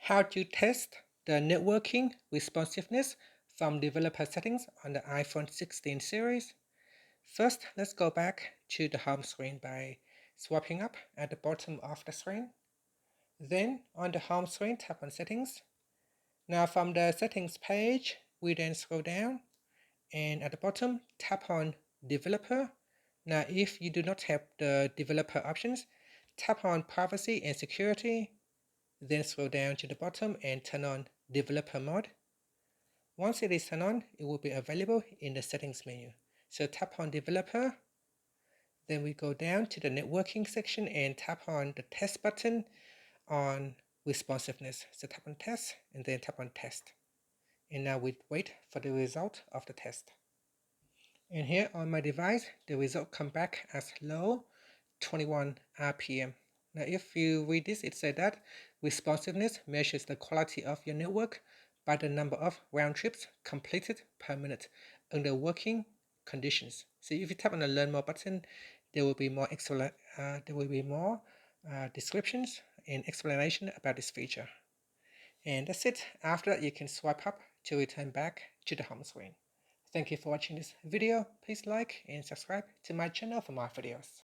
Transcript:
How to test the networking responsiveness from developer settings on the iPhone 16 series. First, let's go back to the home screen by swiping up at the bottom of the screen. Then on the home screen, tap on settings. Now from the settings page, we then scroll down and at the bottom, tap on developer. Now if you do not have the developer options, tap on privacy and security. Then scroll down to the bottom and turn on developer mode. Once it is turned on, it will be available in the settings menu. So tap on developer, then we go down to the networking section and tap on the test button on responsiveness. So tap on test and then tap on test. And now we wait for the result of the test. And here on my device, the result come back as low 21 RPM. Now if you read this, it said that responsiveness measures the quality of your network by the number of round trips completed per minute under working conditions. So if you tap on the learn more button, there will be more descriptions and explanation about this feature. And that's it. After that, you can swipe up to return back to the home screen. Thank you for watching this video. Please like and subscribe to my channel for more videos.